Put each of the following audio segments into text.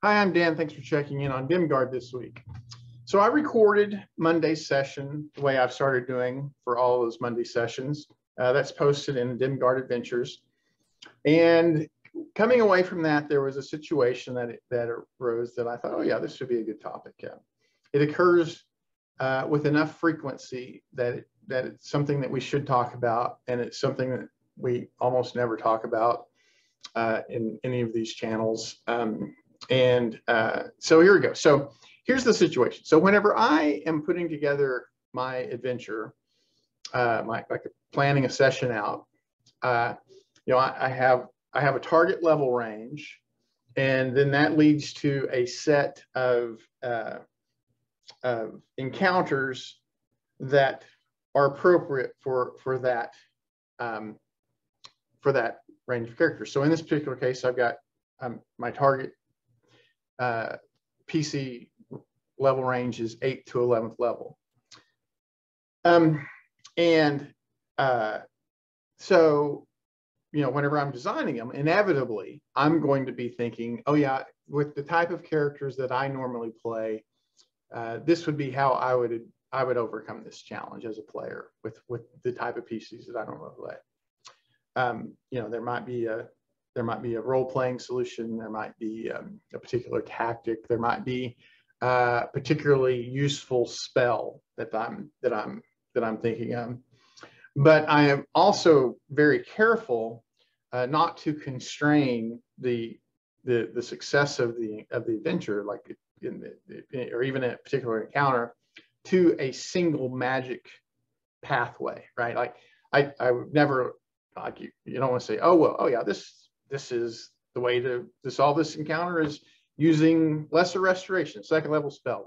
Hi, I'm Dan. Thanks for checking in on Dimgaard this week. So I recorded Monday's session the way I've started doing for all those Monday sessions. That's posted in Dimgaard Adventures. And coming away from that, there was a situation that arose that I thought, oh yeah, this would be a good topic. It occurs with enough frequency that it's something that we should talk about, and it's something that we almost never talk about in any of these channels. So here we go. So here's the situation. So whenever I am putting together my adventure, like planning a session out, I have a target level range, and then that leads to a set of encounters that are appropriate for that range of characters. So in this particular case, I've got my target PC level range is 8th to 11th level. So, whenever I'm designing them, inevitably, I'm going to be thinking, oh yeah, with the type of characters that I normally play, this would be how I would overcome this challenge as a player with the type of PCs that I normally play. There might be a role-playing solution. There might be a particular tactic. There might be a particularly useful spell that I'm thinking of. But I am also very careful not to constrain the success of the adventure, like or even a particular encounter, to a single magic pathway, right? Like I would never, like you don't want to say, oh yeah, this is the way to solve this encounter is using lesser restoration, 2nd level spell,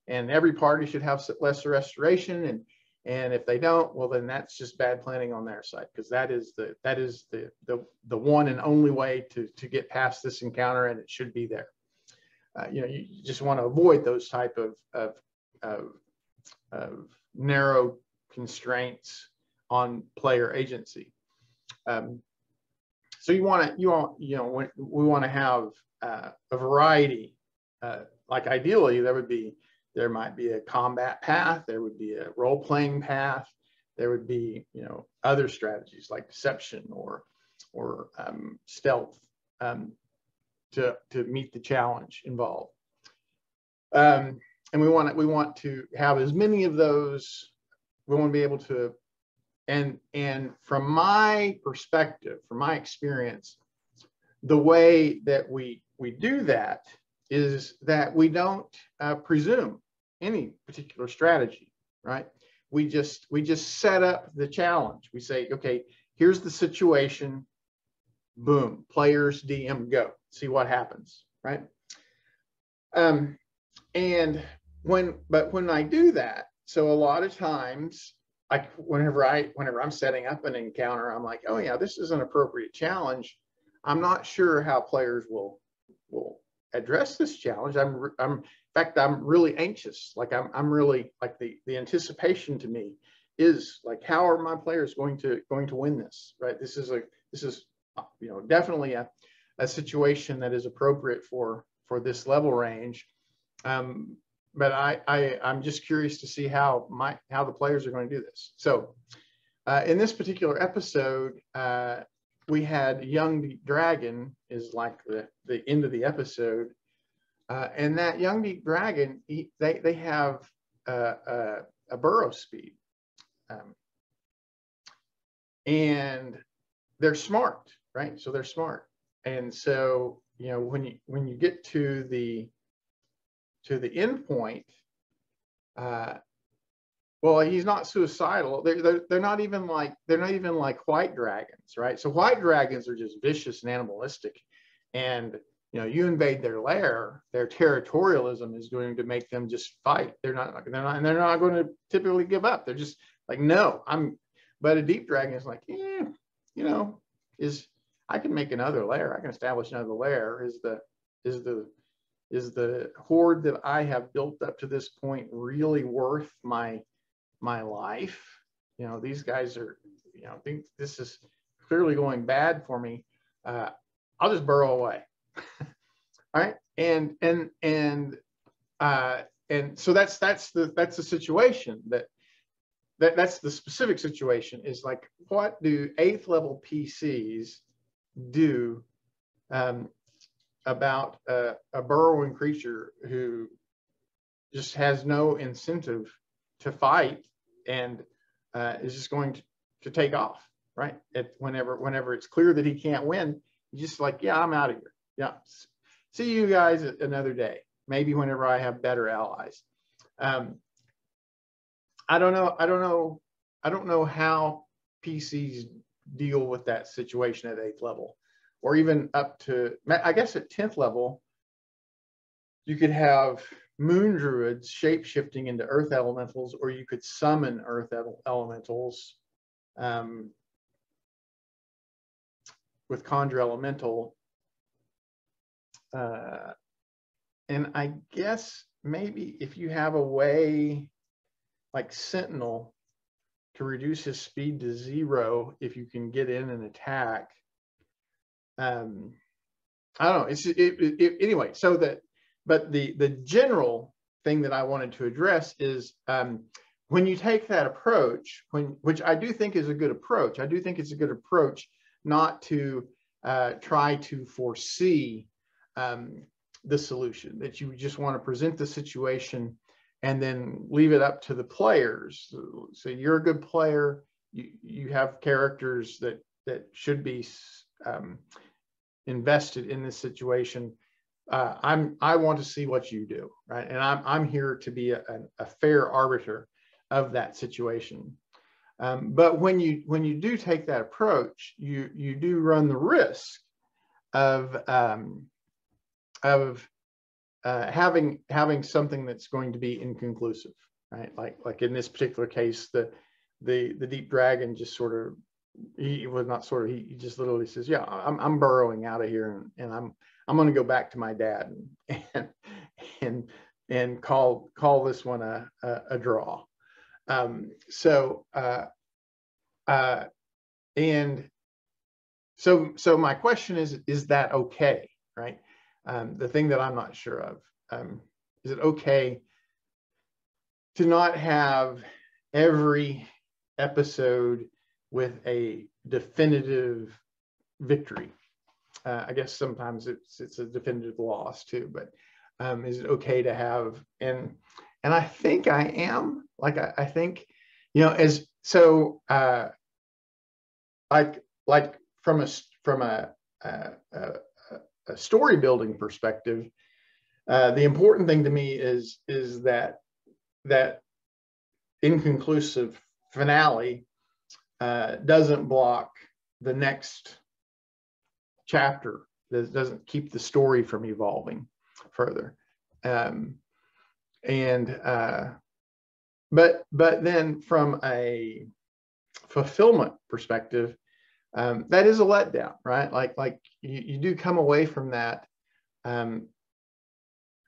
and every party should have lesser restoration, and if they don't, well, then that's just bad planning on their side, because that is the one and only way to get past this encounter, and it should be there. You just want to avoid those type of narrow constraints on player agency. So we want to have a variety. Like ideally, there might be a combat path, there would be a role-playing path, there would be other strategies like deception or stealth to meet the challenge involved. And we want to have as many of those. We want to be able to. And from my perspective, from my experience, the way that we do that is that we don't presume any particular strategy, right? We just set up the challenge. We say, okay, here's the situation. Boom, players, DM, go. See what happens, right? But when I do that, so a lot of times, like whenever I'm setting up an encounter, I'm like, oh yeah, this is an appropriate challenge. I'm not sure how players will address this challenge. In fact, I'm really anxious. Like I'm really, like the anticipation to me is like, how are my players going to win this, right? This is definitely a situation that is appropriate for this level range. But I'm just curious to see how the players are going to do this. So in this particular episode, we had Young Deep Dragon is like the end of the episode. And that Young Deep Dragon, they have a burrow speed. And they're smart, right? So they're smart. And so, when you get to the end point, well, he's not suicidal. They're not even like white dragons, right? So white dragons are just vicious and animalistic, and you invade their lair, their territorialism is going to make them just fight. They're not going to typically give up. They're just like, no, but a deep dragon is like, I can make another lair. I can establish another lair. Is the hoard that I have built up to this point really worth my life? These guys are, think this is clearly going bad for me. I'll just burrow away. right? And so that's the situation that's the specific situation, is like, what do 8th level PCs do about a burrowing creature who just has no incentive to fight and is just going to take off, right? Whenever it's clear that he can't win, he's just like, yeah, I'm out of here. Yeah, see you guys another day. Maybe whenever I have better allies. I don't know how PCs deal with that situation at 8th level, or even up to, I guess at 10th level, you could have moon druids shape-shifting into earth elementals, or you could summon earth elementals with conjure elemental. And I guess maybe if you have a way like Sentinel to reduce his speed to 0 if you can get in and attack. I don't know. Anyway, so but the general thing that I wanted to address is when you take that approach, which I do think is a good approach. I do think it's a good approach not to try to foresee the solution, that you just want to present the situation and then leave it up to the players. So you're a good player. You have characters that should be invested in this situation. I want to see what you do, right? And I'm here to be a fair arbiter of that situation. But when you do take that approach, you do run the risk of having something that's going to be inconclusive, right? Like in this particular case, the deep dragon just sort of, he just literally says, yeah, I'm burrowing out of here, and I'm going to go back to my dad and call this one a draw. And so my question is that okay, right? The thing that I'm not sure of, is it okay to not have every episode with a definitive victory? I guess sometimes it's a definitive loss too, but is it okay to have, and I think I am, like, I think, as so like from a story building perspective, the important thing to me is that inconclusive finale doesn't block the next chapter, that doesn't keep the story from evolving further. But then from a fulfillment perspective, that is a letdown, right? Like you do come away from that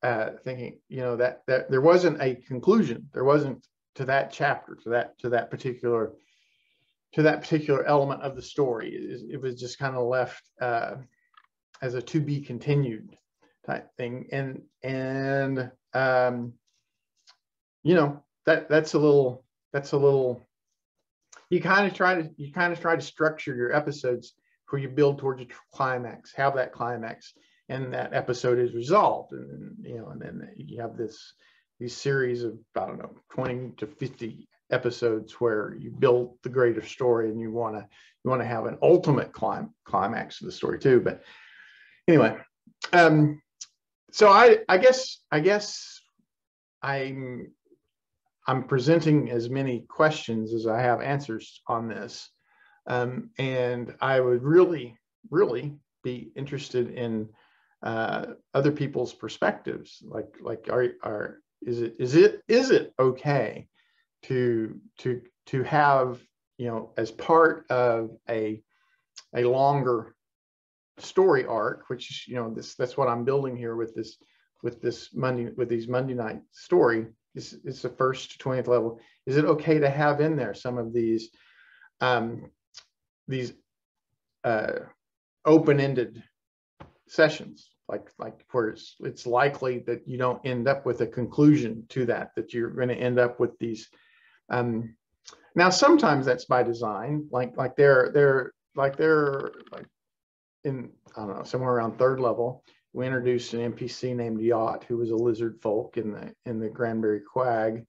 thinking, that there wasn't a conclusion, there wasn't to that chapter, to that particular element of the story. It was just kind of left as a to be continued type thing, and that's a little. You kind of try to structure your episodes where you build towards a climax, have that climax, and that episode is resolved, and then you have these series of, I don't know, 20 to 50 episodes where you build the greater story, and you want to have an ultimate climax of the story too. But anyway, so I guess I'm presenting as many questions as I have answers on this, and I would really be interested in other people's perspectives. Like is it okay to have, as part of a longer story arc, which that's what I'm building here with these Monday night story. It's the first to 20th level. Is it okay to have in there some of these open-ended sessions, like where it's likely that you don't end up with a conclusion to that you're going to end up with these. Now sometimes that's by design, like they're in, I don't know, somewhere around 3rd level, we introduced an NPC named Yacht, who was a lizard folk in the Granbury Quag,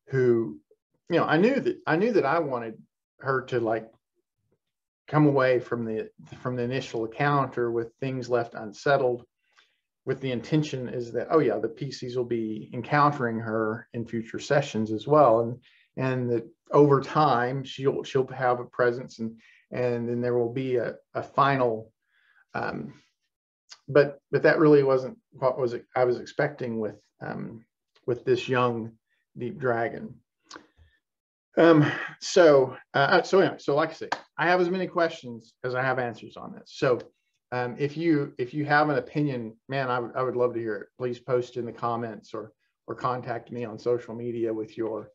who, I knew that I wanted her to like come away from the initial encounter with things left unsettled, with the intention is that, oh yeah, the PCs will be encountering her in future sessions as well, and that over time she'll have a presence, and then there will be a final, but that really wasn't what I was expecting with this young deep dragon. So anyway, so like I say, I have as many questions as I have answers on this. So if you have an opinion, man, I would love to hear it. Please post in the comments or contact me on social media with your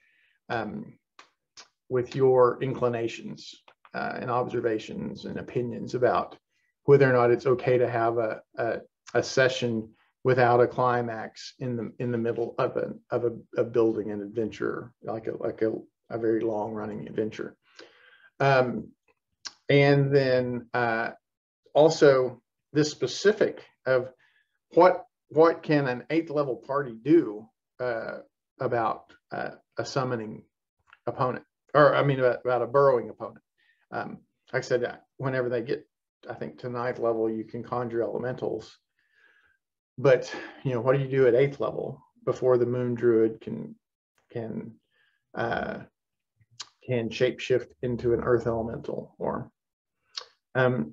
inclinations and observations and opinions about whether or not it's okay to have a session without a climax in the middle of a building an adventure, like a very long running adventure. And then also this specific of what can an 8th level party do about a summoning opponent, or I mean about a burrowing opponent. Like I said, whenever they get, I think, to 9th level, you can conjure elementals. But what do you do at 8th level before the Moon Druid can shapeshift into an Earth elemental? Or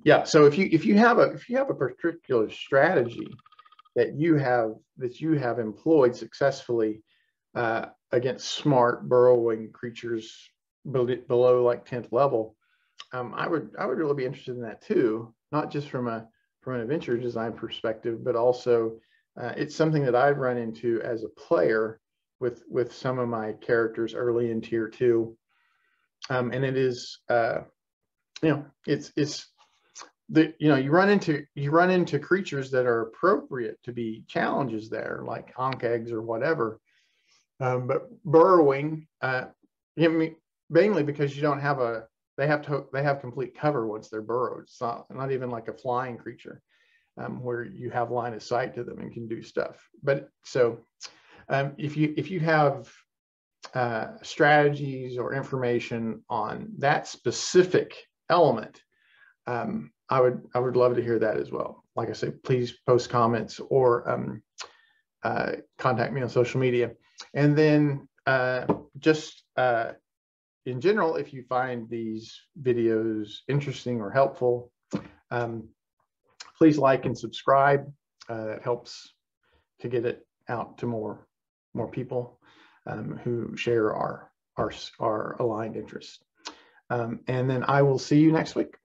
yeah, so if you have a particular strategy that you have employed successfully against smart burrowing creatures below like 10th level, I would really be interested in that too, not just from an adventure design perspective, but also it's something that I've run into as a player with some of my characters early in tier 2, and it is it's the you run into creatures that are appropriate to be challenges there, like Ankh eggs or whatever, but burrowing, mainly because you don't have they have complete cover once they're burrowed. It's not even like a flying creature, where you have line of sight to them and can do stuff. But so if you have strategies or information on that specific element, I would love to hear that as well. Like I said, please post comments or contact me on social media. And then just in general, if you find these videos interesting or helpful, please like and subscribe. That helps to get it out to more people who share our aligned interests. And then I will see you next week.